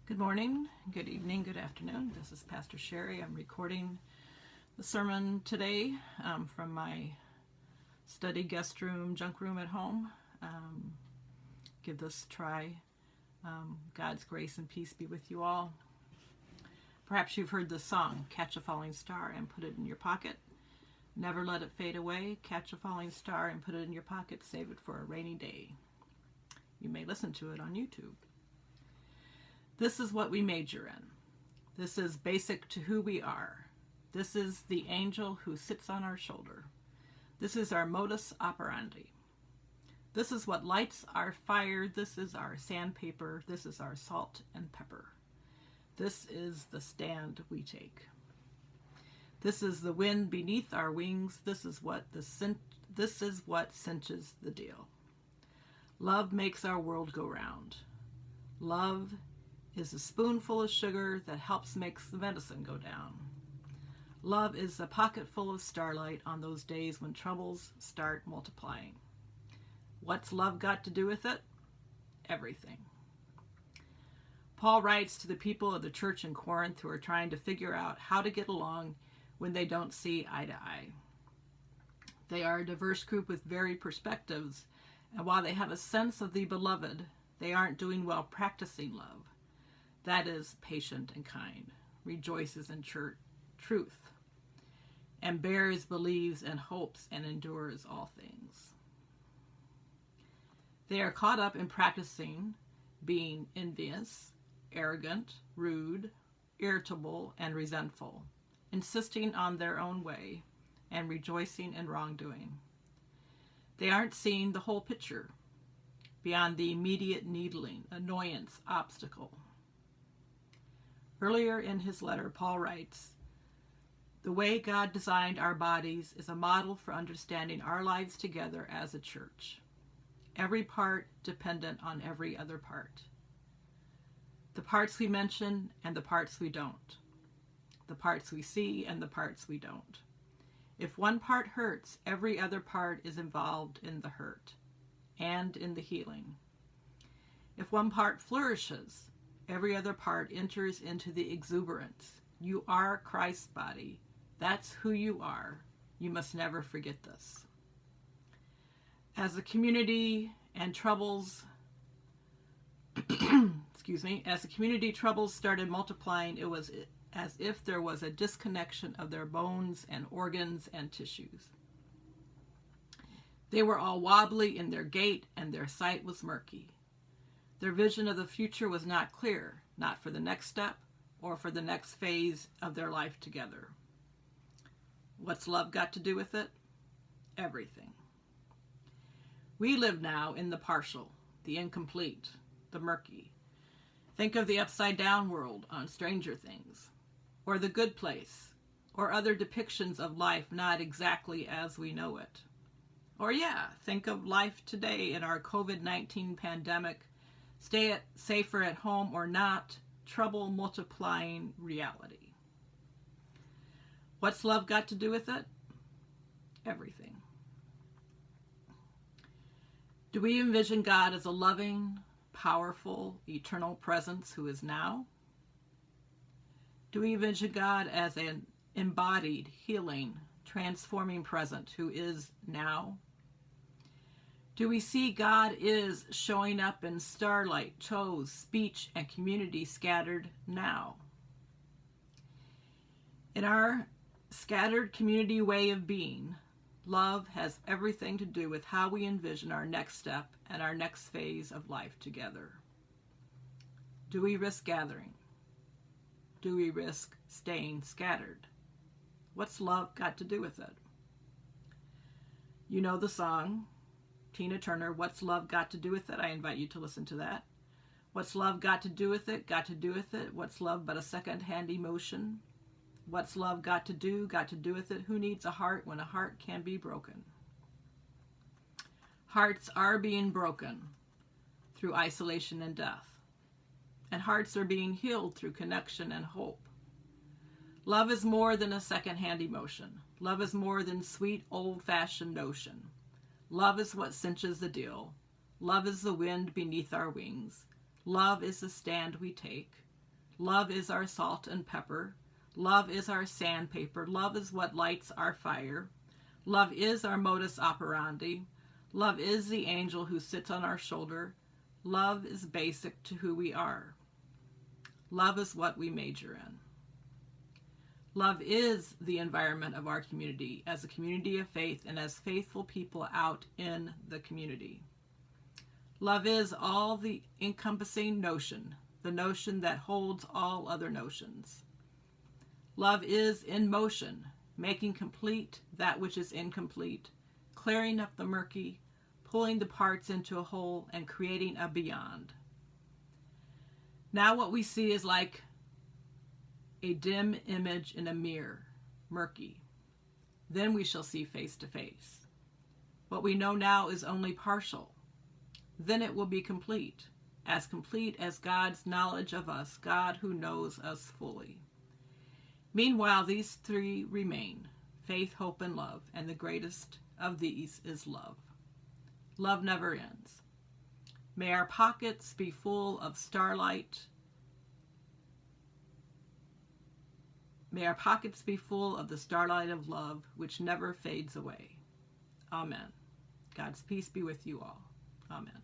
Good morning, good evening, good afternoon. This is Pastor Sherry. I'm recording the sermon today from my study guest room, junk room at home. Give this a try. God's grace and peace be with you all. Perhaps you've heard this song, Catch a Falling Star and Put It in Your Pocket. Never let it fade away. Catch a falling star and put it in your pocket. Save it for a rainy day. You may listen to it on YouTube. This is what we major in. This is basic to who we are. This is the angel who sits on our shoulder. This is our modus operandi. This is what lights our fire. This is our sandpaper. This is our salt and pepper. This is the stand we take. This is the wind beneath our wings. This is what cinches the deal. Love makes our world go round. Love is a spoonful of sugar that helps make the medicine go down. Love is a pocket full of starlight on those days when troubles start multiplying. What's love got to do with it? Everything. Paul writes to the people of the church in Corinth who are trying to figure out how to get along when they don't see eye to eye. They are a diverse group with varied perspectives, and while they have a sense of the beloved, they aren't doing well practicing love. That is patient and kind, rejoices in truth, and bears, believes, and hopes, and endures all things. They are caught up in practicing being envious, arrogant, rude, irritable, and resentful, insisting on their own way, and rejoicing in wrongdoing. They aren't seeing the whole picture, beyond the immediate needling, annoyance, obstacle. Earlier in his letter, Paul writes, "The way God designed our bodies is a model for understanding our lives together as a church. Every part dependent on every other part. The parts we mention and the parts we don't. The parts we see and the parts we don't. If one part hurts, every other part is involved in the hurt and in the healing. If one part flourishes, every other part enters into the exuberance. You are Christ's body. That's who you are. You must never forget this." As the community troubles started multiplying, it was as if there was a disconnection of their bones and organs and tissues. They were all wobbly in their gait, and their sight was murky. Their vision of the future was not clear, not for the next step or for the next phase of their life together. What's love got to do with it? Everything. We live now in the partial, the incomplete, the murky. Think of the upside-down world on Stranger Things, or The Good Place, or other depictions of life not exactly as we know it. Or think of life today in our COVID-19 pandemic, stay safer at home or not, trouble multiplying reality. What's love got to do with it? Everything. Do we envision God as a loving, powerful, eternal presence who is now? Do we envision God as an embodied, healing, transforming present who is now? Do we see God is showing up in starlight, chose, speech, and community scattered now? In our scattered community way of being, love has everything to do with how we envision our next step and our next phase of life together. Do we risk gathering? Do we risk staying scattered? What's love got to do with it? You know the song, Tina Turner, What's Love Got to Do With It? I invite you to listen to that. What's love got to do with it? Got to do with it? What's love but a second-hand emotion? What's love got to do with it? Who needs a heart when a heart can be broken? Hearts are being broken through isolation and death. And hearts are being healed through connection and hope. Love is more than a second-hand emotion. Love is more than sweet, old-fashioned notion. Love is what cinches the deal. Love is the wind beneath our wings. Love is the stand we take. Love is our salt and pepper. Love is our sandpaper. Love is what lights our fire. Love is our modus operandi. Love is the angel who sits on our shoulder. Love is basic to who we are. Love is what we major in. Love is the environment of our community as a community of faith and as faithful people out in the community. Love is all the encompassing notion, the notion that holds all other notions. Love is in motion, making complete that which is incomplete, clearing up the murky, pulling the parts into a whole, and creating a beyond. Now what we see is like a dim image in a mirror, murky. Then we shall see face to face. What we know now is only partial. Then it will be complete as God's knowledge of us, God who knows us fully. Meanwhile, these three remain, faith, hope, and love, and the greatest of these is love. Love never ends. May our pockets be full of starlight. May our pockets be full of the starlight of love, which never fades away. Amen. God's peace be with you all. Amen.